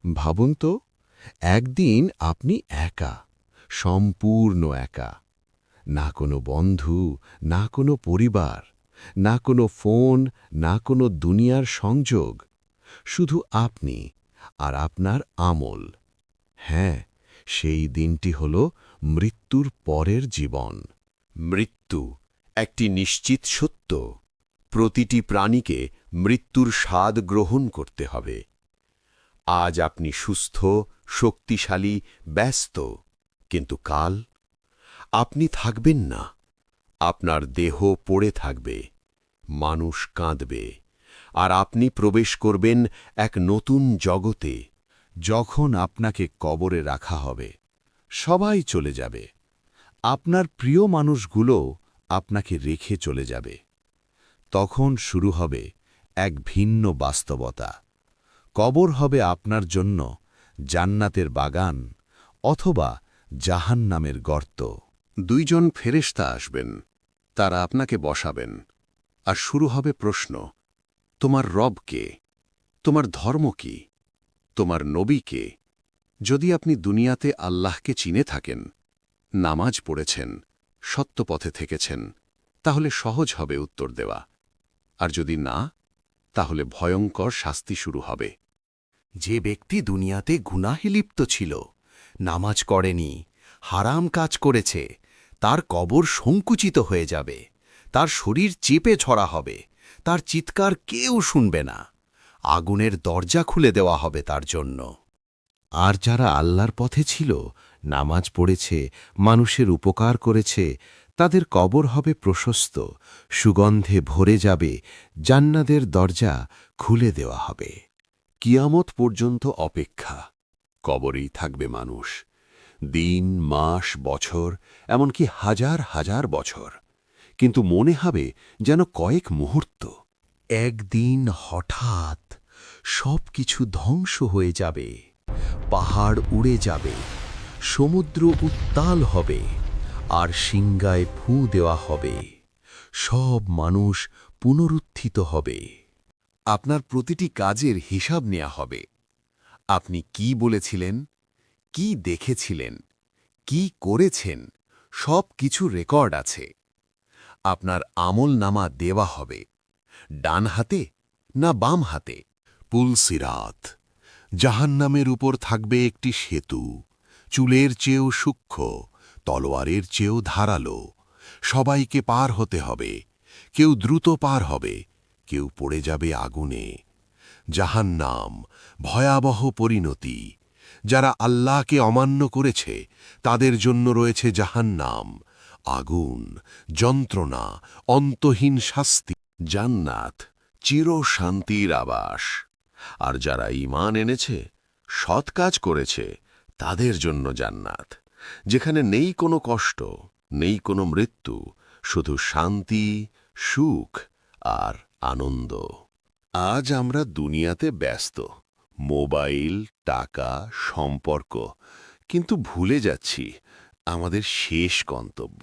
ভাবুন তো, একদিন আপনি একা, সম্পূর্ণ একা। না কোনো বন্ধু, না কোনো পরিবার, না কোনো ফোন, না কোনো দুনিয়ার সংযোগ। শুধু আপনি আর আপনার আমল। হ্যাঁ, সেই দিনটি হল মৃত্যুর পরের জীবন। মৃত্যু একটি নিশ্চিত সত্য। প্রতিটি প্রাণীকে মৃত্যুর স্বাদ গ্রহণ করতে হবে। আজ আপনি সুস্থ, শক্তিশালী, ব্যস্ত, কিন্তু কাল আপনি থাকবেন না। আপনার দেহ পড়ে থাকবে, মানুষ কাঁদবে, আর আপনি প্রবেশ করবেন এক নতুন জগতে। যখন আপনাকে কবরে রাখা হবে, সবাই চলে যাবে। আপনার প্রিয় মানুষগুলো আপনাকে রেখে চলে যাবে। তখন শুরু হবে এক ভিন্ন বাস্তবতা। কবর হবে আপনার জন্য জান্নাতের বাগান অথবা জাহান্নামের গর্ত। দুইজন ফেরেশতা আসবেন, তারা আপনাকে বসাবেন, আর শুরু হবে প্রশ্ন, তোমার রব কে? তোমার ধর্ম কি? তোমার নবী কে? যদি আপনি দুনিয়াতে আল্লাহকে চিনে থাকেন, নামাজ পড়েছেন, সত্য পথে থেকেছেন, তাহলে সহজ হবে উত্তর দেওয়া। আর যদি না, তাহলে ভয়ঙ্কর শাস্তি শুরু হবে। যে ব্যক্তি দুনিয়াতে গুনাহে লিপ্ত ছিল, নামাজ করেনি, হারাম কাজ করেছে, তার কবর সংকুচিত হয়ে যাবে, তার শরীর চেপে ছড়া হবে, তার চিৎকার কেউ শুনবে না। আগুনের দরজা খুলে দেওয়া হবে তার জন্য। আর যারা আল্লাহর পথে ছিল, নামাজ পড়েছে, মানুষের উপকার করেছে, তাদের কবর হবে প্রশস্ত, সুগন্ধে ভরে যাবে, জান্নাতের দরজা খুলে দেওয়া হবে। কিয়ামত পর্যন্ত অপেক্ষা। কবরেই থাকবে মানুষ, দিন, মাস, বছর, এমনকি হাজার হাজার বছর। কিন্তু মনে হবে যেন কয়েক মুহূর্ত। একদিন হঠাৎ সব কিছু ধ্বংস হয়ে যাবে, পাহাড় উড়ে যাবে, সমুদ্র উত্তাল হবে, আর সিংগায় ফুঁ দেওয়া হবে। সব মানুষ পুনরুত্থিত হবে। আপনার প্রতিটি কাজের হিসাব নেওয়া হবে। আপনি কি বলেছিলেন, কি দেখেছিলেন, কি করেছেন, সব কিছু রেকর্ড আছে। আপনার আমল নামা দেওয়া হবে, ডান হাতে না বাম হাতে। পুলসিরাত, জাহান্নামের উপর থাকবে একটি সেতু, চুলের চেয়েও সূক্ষ্ম, তলোয়ারের চেয়েও ধারালো। সবাইকে পার হতে হবে, কেউ দ্রুত পার হবে, কেউ পড়ে যাবে আগুনে। জাহান্নাম, ভয়াবহ পরিণতি। যারা আল্লাহকে অমান্য করেছে, তাদের জন্য রয়েছে জাহান্নাম, আগুন, যন্ত্রণা, অন্তহীন শাস্তি। জান্নাত, চির শান্তির আবাস। আর যারা ঈমান এনেছে, সৎ কাজ করেছে, তাদের জন্য জান্নাত, যেখানে নেই কোনো কষ্ট, নেই কোনো মৃত্যু, শুধু শান্তি, সুখ আর আনন্দ। আজ আমরা দুনিয়াতে ব্যস্ত, মোবাইল, টাকা, সম্পর্ক, কিন্তু ভুলে যাচ্ছি আমাদের শেষ গন্তব্য।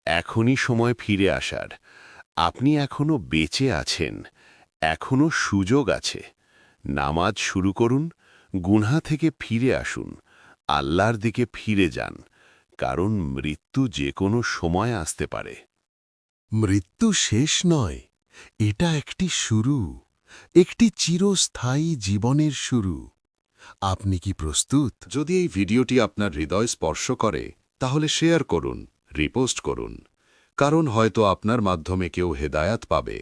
এখনই সময় ফিরে আসার। আপনি এখনো বেঁচে আছেন, এখনো সুযোগ আছে। নামাজ শুরু করুন, গুনহা থেকে ফিরে আসুন, আল্লাহর দিকে ফিরে যান, কারণ মৃত্যু যে কোনো সময় আসতে পারে। মৃত্যু শেষ নয়, এটা একটি শুরু, একটি চিরস্থায়ী জীবনের শুরু। আপনি কি প্রস্তুত? যদি এই ভিডিওটি আপনার হৃদয় স্পর্শ করে, তাহলে শেয়ার করুন, রিপোস্ট করুন, কারণ হয়তো আপনার মাধ্যমে কেউ হেদায়াত পাবে।